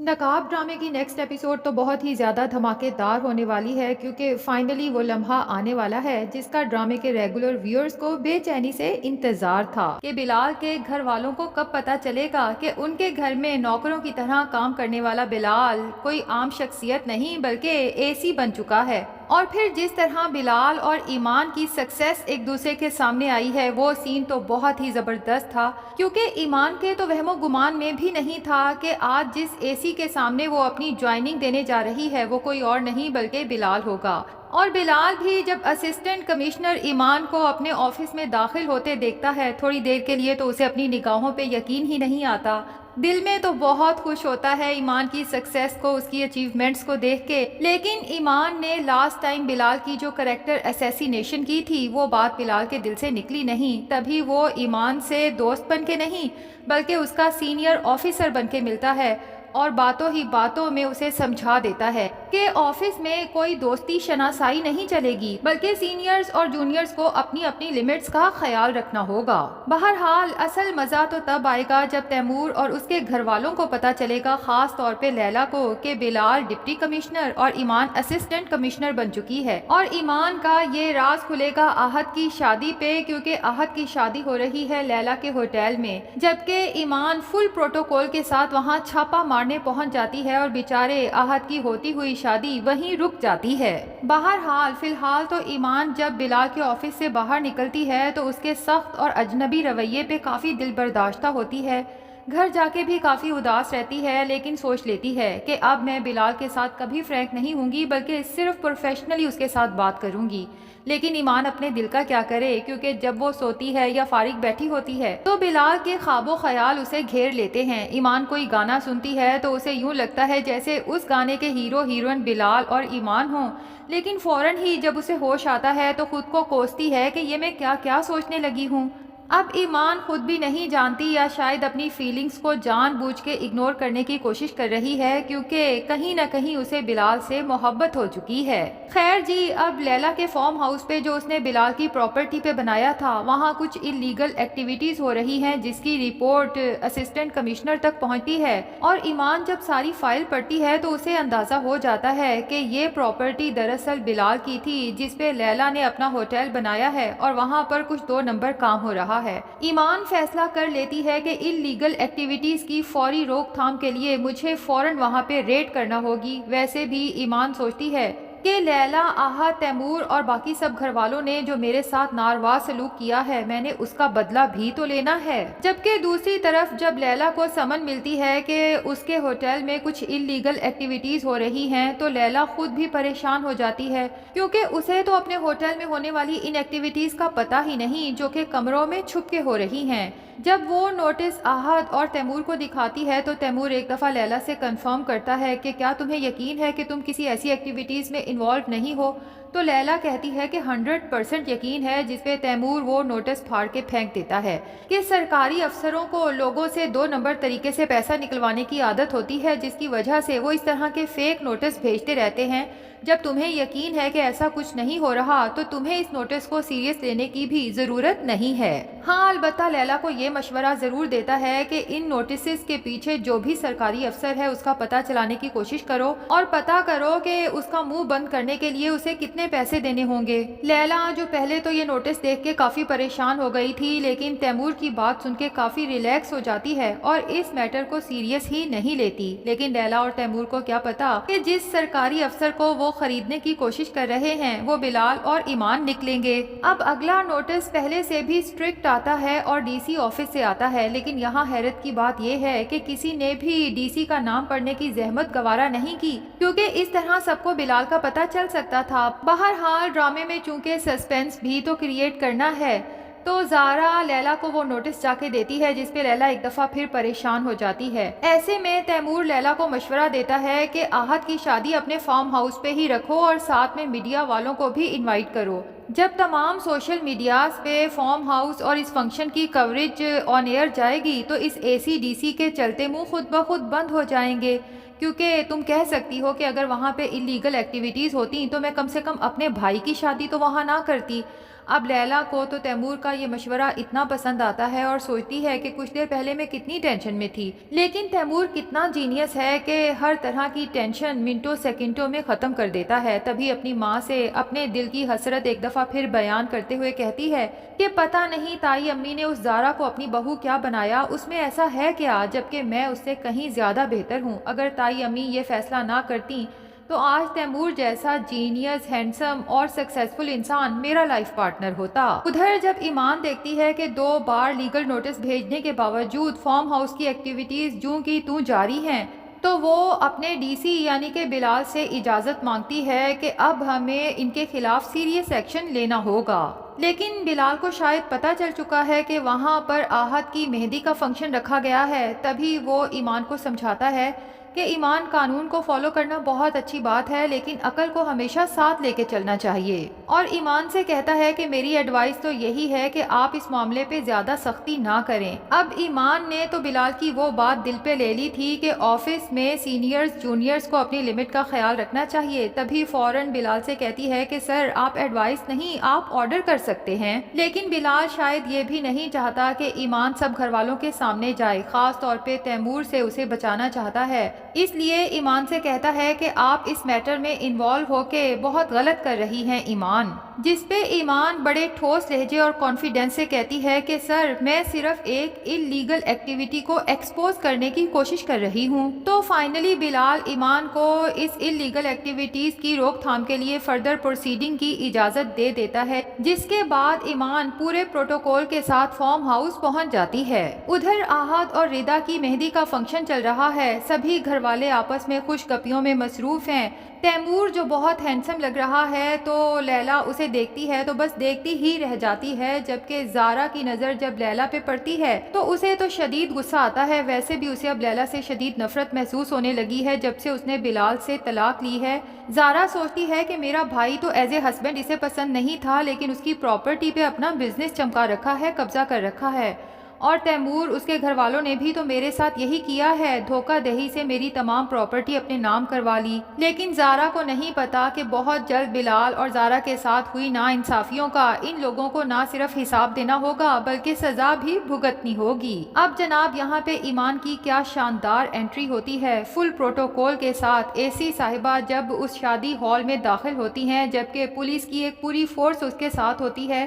نقاب ڈرامے کی نیکسٹ ایپیسوڈ تو بہت ہی زیادہ دھماکے دار ہونے والی ہے کیونکہ فائنلی وہ لمحہ آنے والا ہے جس کا ڈرامے کے ریگولر ویورز کو بے چینی سے انتظار تھا کہ بلال کے گھر والوں کو کب پتا چلے گا کہ ان کے گھر میں نوکروں کی طرح کام کرنے والا بلال کوئی عام شخصیت نہیں بلکہ اے سی بن چکا ہے۔ اور پھر جس طرح بلال اور ایمان کی سکسیس ایک دوسرے کے سامنے آئی ہے وہ سین تو بہت ہی زبردست تھا کیونکہ ایمان کے تو وہم و گمان میں بھی نہیں تھا کہ آج جس اے سی کے سامنے وہ اپنی جوائننگ دینے جا رہی ہے وہ کوئی اور نہیں بلکہ بلال ہوگا۔ اور بلال بھی جب اسسٹنٹ کمشنر ایمان کو اپنے آفس میں داخل ہوتے دیکھتا ہے تھوڑی دیر کے لیے تو اسے اپنی نگاہوں پہ یقین ہی نہیں آتا۔ دل میں تو بہت خوش ہوتا ہے ایمان کی سکسیس کو، اس کی اچیومنٹس کو دیکھ کے، لیکن ایمان نے لاسٹ ٹائم بلال کی جو کریکٹر اسیسینیشن کی تھی وہ بات بلال کے دل سے نکلی نہیں، تبھی وہ ایمان سے دوست بن کے نہیں بلکہ اس کا سینئر آفیسر بن کے ملتا ہے اور باتوں ہی باتوں میں اسے سمجھا دیتا ہے کہ آفس میں کوئی دوستی شناسائی نہیں چلے گی بلکہ سینئرز اور جونیئرز کو اپنی اپنی لیمٹس کا خیال رکھنا ہوگا۔ بہرحال اصل مزہ تو تب آئے گا جب تیمور اور اس کے گھر والوں کو پتا چلے گا، خاص طور پہ لیلا کو، کہ بلال ڈپٹی کمشنر اور ایمان اسسٹنٹ کمشنر بن چکی ہے۔ اور ایمان کا یہ راز کھلے گا احد کی شادی پہ کیونکہ احد کی شادی ہو رہی ہے لیلا کے ہوٹل میں، جبکہ ایمان فل پروٹوکول کے ساتھ وہاں چھاپا مارنے پہنچ جاتی ہے اور بیچارے احد کی ہوتی ہوئی شادی وہیں رک جاتی ہے۔ بہرحال فی الحال تو ایمان جب بلال کے آفس سے باہر نکلتی ہے تو اس کے سخت اور اجنبی رویے پہ کافی دل برداشتہ ہوتی ہے، گھر جا کے بھی کافی اداس رہتی ہے، لیکن سوچ لیتی ہے کہ اب میں بلال کے ساتھ کبھی فرینک نہیں ہوں گی بلکہ صرف پروفیشنلی اس کے ساتھ بات کروں گی۔ لیکن ایمان اپنے دل کا کیا کرے کیونکہ جب وہ سوتی ہے یا فارغ بیٹھی ہوتی ہے تو بلال کے خواب و خیال اسے گھیر لیتے ہیں۔ ایمان کوئی گانا سنتی ہے تو اسے یوں لگتا ہے جیسے اس گانے کے ہیرو ہیروئن بلال اور ایمان ہوں، لیکن فوراً ہی جب اسے ہوش آتا ہے تو خود کو کوستی ہے کہ یہ میں کیا کیا سوچنے لگی ہوں۔ اب ایمان خود بھی نہیں جانتی یا شاید اپنی فیلنگز کو جان بوجھ کے اگنور کرنے کی کوشش کر رہی ہے کیونکہ کہیں نہ کہیں اسے بلال سے محبت ہو چکی ہے۔ خیر جی، اب لیلا کے فارم ہاؤس پہ جو اس نے بلال کی پراپرٹی پہ بنایا تھا وہاں کچھ انلیگل ایکٹیویٹیز ہو رہی ہیں جس کی رپورٹ اسسٹنٹ کمشنر تک پہنچتی ہے، اور ایمان جب ساری فائل پڑھتی ہے تو اسے اندازہ ہو جاتا ہے کہ یہ پراپرٹی دراصل بلال کی تھی جس پہ لیلا نے اپنا ہوٹل بنایا ہے اور وہاں پر کچھ 2 نمبر کام ہو رہا ہے۔ ایمان فیصلہ کر لیتی ہے کہ ان لیگل ایکٹیویٹیز کی فوری روک تھام کے لیے مجھے فوراً وہاں پہ ریڈ کرنا ہوگی۔ ویسے بھی ایمان سوچتی ہے کہ لیلا، احد، تیمور اور باقی سب گھر والوں نے جو میرے ساتھ ناروا سلوک کیا ہے میں نے اس کا بدلہ بھی تو لینا ہے۔ جبکہ دوسری طرف جب لیلا کو سمن ملتی ہے کہ اس کے ہوٹل میں کچھ انلیگل ایکٹیویٹیز ہو رہی ہیں تو لیلا خود بھی پریشان ہو جاتی ہے کیونکہ اسے تو اپنے ہوٹل میں ہونے والی ان ایکٹیویٹیز کا پتہ ہی نہیں جو کہ کمروں میں چھپ کے ہو رہی ہیں۔ جب وہ نوٹس احد اور تیمور کو دکھاتی ہے تو تیمور ایک دفعہ لیلا سے کنفرم کرتا ہے کہ کیا تمہیں یقین ہے کہ تم کسی ایسی ایکٹیویٹیز میں انوالو نہیں ہو؟ تو لیلا کہتی ہے کہ 100% یقین ہے، جس پہ تیمور وہ نوٹس پھاڑ کے پھینک دیتا ہے کہ سرکاری افسروں کو لوگوں سے 2 نمبر طریقے سے پیسہ نکلوانے کی عادت ہوتی ہے جس کی وجہ سے وہ اس طرح کے فیک نوٹس بھیجتے رہتے ہیں۔ جب تمہیں یقین ہے کہ ایسا کچھ نہیں ہو رہا تو تمہیں اس نوٹس کو سیریس لینے کی بھی ضرورت نہیں ہے۔ ہاں البتہ لیلا کو یہ مشورہ ضرور دیتا ہے کہ ان نوٹسز کے پیچھے جو بھی سرکاری افسر ہے اس کا پتہ چلانے کی کوشش کرو اور پتہ کرو کہ اس کا منہ بند کرنے کے لیے اسے کتنے پیسے دینے ہوں گے۔ لیلا جو پہلے تو یہ نوٹس دیکھ کے کافی پریشان ہو گئی تھی لیکن تیمور کی بات سن کے کافی ریلیکس ہو جاتی ہے اور اس میٹر کو سیریس ہی نہیں لیتی۔ لیکن لیلا اور تیمور کو کیا پتا کہ جس سرکاری افسر کو وہ خریدنے کی کوشش کر رہے ہیں وہ بلال اور ایمان نکلیں گے۔ اب اگلا نوٹس پہلے سے بھی اسٹرکٹ آتا ہے اور ڈی سی آفس سے آتا ہے، لیکن یہاں حیرت کی بات یہ ہے کہ کسی نے بھی ڈی سی کا نام پڑھنے کی زحمت گوارا نہیں کی کیونکہ اس طرح سب کو بلال کا پتہ چل سکتا تھا۔ بہرحال ڈرامے میں چونکہ سسپینس بھی تو کریٹ کرنا ہے تو زارا لیلا کو وہ نوٹس جا کے دیتی ہے جس پہ لیلا ایک دفعہ پھر پریشان ہو جاتی ہے۔ ایسے میں تیمور لیلا کو مشورہ دیتا ہے کہ احد کی شادی اپنے فارم ہاؤس پہ ہی رکھو اور ساتھ میں میڈیا والوں کو بھی انوائٹ کرو۔ جب تمام سوشل میڈیاز پہ فارم ہاؤس اور اس فنکشن کی کوریج آن ایئر جائے گی تو اس اے سی ڈی سی کے چلتے منہ خود بخود بند ہو جائیں گے، کیونکہ تم کہہ سکتی ہو کہ اگر وہاں پہ انلیگل ایکٹیویٹیز ہوتی تو میں کم سے کم اپنے بھائی کی شادی تو وہاں نہ کرتی۔ اب لیلا کو تو تیمور کا یہ مشورہ اتنا پسند آتا ہے اور سوچتی ہے کہ کچھ دیر پہلے میں کتنی ٹینشن میں تھی، لیکن تیمور کتنا جینیس ہے کہ ہر طرح کی ٹینشن منٹوں سیکنڈوں میں ختم کر دیتا ہے۔ تبھی اپنی ماں سے اپنے دل کی حسرت ایک دفعہ پھر بیان کرتے ہوئے کہتی ہے کہ پتہ نہیں تائی امی نے اس زارا کو اپنی بہو کیا بنایا، اس میں ایسا ہے کیا، جبکہ میں اس سے کہیں زیادہ بہتر ہوں۔ اگر تائی امی یہ فیصلہ نہ کرتی تو آج تیمور جیسا جینیس، ہینڈسم اور سکسیسفل انسان میرا لائف پارٹنر ہوتا۔ ادھر جب ایمان دیکھتی ہے کہ 2 بار لیگل نوٹس بھیجنے کے باوجود فارم ہاؤس کی ایکٹیویٹیز جوں کی توں جاری ہیں، تو وہ اپنے ڈی سی یعنی کہ بلال سے اجازت مانگتی ہے کہ اب ہمیں ان کے خلاف سیریس ایکشن لینا ہوگا۔ لیکن بلال کو شاید پتہ چل چکا ہے کہ وہاں پر آہت کی مہندی کا فنکشن رکھا گیا ہے۔ تبھی وہ ایمان کو سمجھاتا ہے کہ ایمان، قانون کو فالو کرنا بہت اچھی بات ہے، لیکن عقل کو ہمیشہ ساتھ لے کے چلنا چاہیے، اور ایمان سے کہتا ہے کہ میری ایڈوائس تو یہی ہے کہ آپ اس معاملے پہ زیادہ سختی نہ کریں۔ اب ایمان نے تو بلال کی وہ بات دل پہ لے لی تھی کہ آفس میں سینئرز جونیئرز کو اپنی لمٹ کا خیال رکھنا چاہیے۔ تبھی فوراً بلال سے کہتی ہے کہ سر، آپ ایڈوائس نہیں، آپ آرڈر کر سکتے ہیں۔ لیکن بلال شاید یہ بھی نہیں چاہتا کہ ایمان سب گھر والوں کے سامنے جائے، خاص طور پہ تیمور سے اسے بچانا چاہتا ہے، اس لیے ایمان سے کہتا ہے کہ آپ اس میٹر میں انوالو ہو کے بہت غلط کر رہی ہیں ایمان، جس پہ ایمان بڑے ٹھوس لہجے اور کانفیڈنس سے کہتی ہے کہ سر، میں صرف ایک انلیگل ایکٹیویٹی کو ایکسپوز کرنے کی کوشش کر رہی ہوں۔ تو فائنلی بلال ایمان کو اس انلیگل ایکٹیویٹیز کی روک تھام کے لیے فردر پروسیڈنگ کی اجازت دے دیتا ہے، جس کے بعد ایمان پورے پروٹوکول کے ساتھ فارم ہاؤس پہنچ جاتی ہے۔ ادھر آہت اور ردا کی مہندی کا فنکشن چل رہا ہے، سبھی گھر والے آپس میں خوش گپیوں میں مصروف ہیں۔ تیمور جو بہت ہینڈسم لگ رہا ہے تو لیلا اسے دیکھتی ہے تو بس دیکھتی ہی رہ جاتی ہے، جبکہ زارا کی نظر جب لیلا پہ پڑتی ہے تو اسے تو شدید غصہ آتا ہے۔ ویسے بھی اسے اب لیلا سے شدید نفرت محسوس ہونے لگی ہے جب سے اس نے بلال سے طلاق لی ہے۔ زارا سوچتی ہے کہ میرا بھائی تو ایز اے ہسبینڈ اسے پسند نہیں تھا، لیکن اس کی پراپرٹی پہ اپنا بزنس چمکا رکھا ہے، قبضہ کر رکھا ہے، اور تیمور اس کے گھر والوں نے بھی تو میرے ساتھ یہی کیا ہے، دھوکہ دہی سے میری تمام پراپرٹی اپنے نام کروا لی۔ لیکن زارا کو نہیں پتا کہ بہت جلد بلال اور زارا کے ساتھ ہوئی ناانصافیوں کا ان لوگوں کو نہ صرف حساب دینا ہوگا بلکہ سزا بھی بھگتنی ہوگی۔ اب جناب یہاں پہ ایمان کی کیا شاندار انٹری ہوتی ہے، فل پروٹوکول کے ساتھ اے سی صاحبہ جب اس شادی ہال میں داخل ہوتی ہیں، جبکہ پولیس کی ایک پوری فورس اس کے ساتھ ہوتی ہے،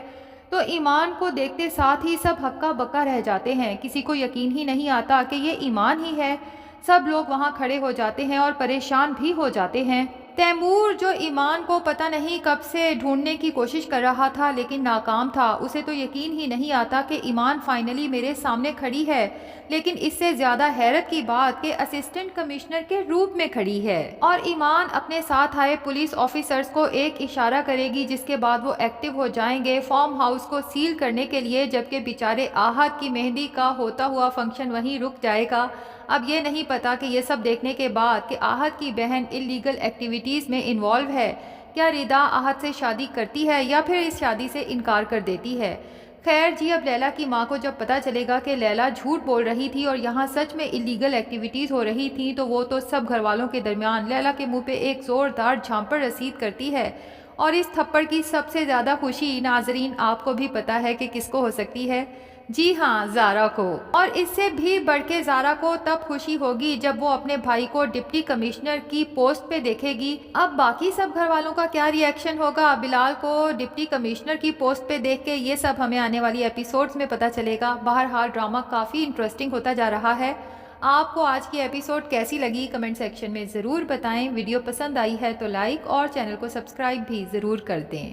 تو ایمان کو دیکھتے ساتھ ہی سب ہکا بکا رہ جاتے ہیں، کسی کو یقین ہی نہیں آتا کہ یہ ایمان ہی ہے۔ سب لوگ وہاں کھڑے ہو جاتے ہیں اور پریشان بھی ہو جاتے ہیں۔ تیمور جو ایمان کو پتہ نہیں کب سے ڈھونڈنے کی کوشش کر رہا تھا لیکن ناکام تھا، اسے تو یقین ہی نہیں آتا کہ ایمان فائنلی میرے سامنے کھڑی ہے، لیکن اس سے زیادہ حیرت کی بات کہ اسسٹنٹ کمشنر کے روپ میں کھڑی ہے، اور ایمان اپنے ساتھ آئے پولیس آفیسرز کو ایک اشارہ کرے گی جس کے بعد وہ ایکٹیو ہو جائیں گے فارم ہاؤس کو سیل کرنے کے لیے، جبکہ بیچارے آہت کی مہندی کا ہوتا ہوا فنکشن وہیں رک جائے گا۔ اب یہ نہیں پتا کہ یہ سب دیکھنے کے بعد کہ آہت کی بہن انلیگل ایکٹیویٹیز میں انوالو ہے، کیا ردا آہت سے شادی کرتی ہے یا پھر اس شادی سے انکار کر دیتی ہے۔ خیر جی، اب لیلا کی ماں کو جب پتا چلے گا کہ لیلا جھوٹ بول رہی تھی اور یہاں سچ میں انلیگل ایکٹیویٹیز ہو رہی تھیں، تو وہ تو سب گھر والوں کے درمیان لیلا کے منہ پہ ایک زوردار جھامپڑ رسید کرتی ہے، اور اس تھپڑ کی سب سے زیادہ خوشی ناظرین آپ کو بھی پتا ہے کہ کس کو ہو سکتی ہے، جی ہاں، زارا کو۔ اور اس سے بھی بڑھ کے زارا کو تب خوشی ہوگی جب وہ اپنے بھائی کو ڈپٹی کمشنر کی پوسٹ پہ دیکھے گی۔ اب باقی سب گھر والوں کا کیا ری ایکشن ہوگا بلال کو ڈپٹی کمشنر کی پوسٹ پہ دیکھ کے، یہ سب ہمیں آنے والی ایپیسوڈز میں پتا چلے گا۔ بہرحال ڈرامہ کافی انٹرسٹنگ ہوتا جا رہا ہے۔ آپ کو آج کی ایپیسوڈ کیسی لگی کمنٹ سیکشن میں ضرور بتائیں۔ ویڈیو پسند آئی ہے تو لائک اور چینل کو سبسکرائب بھی ضرور کر دیں۔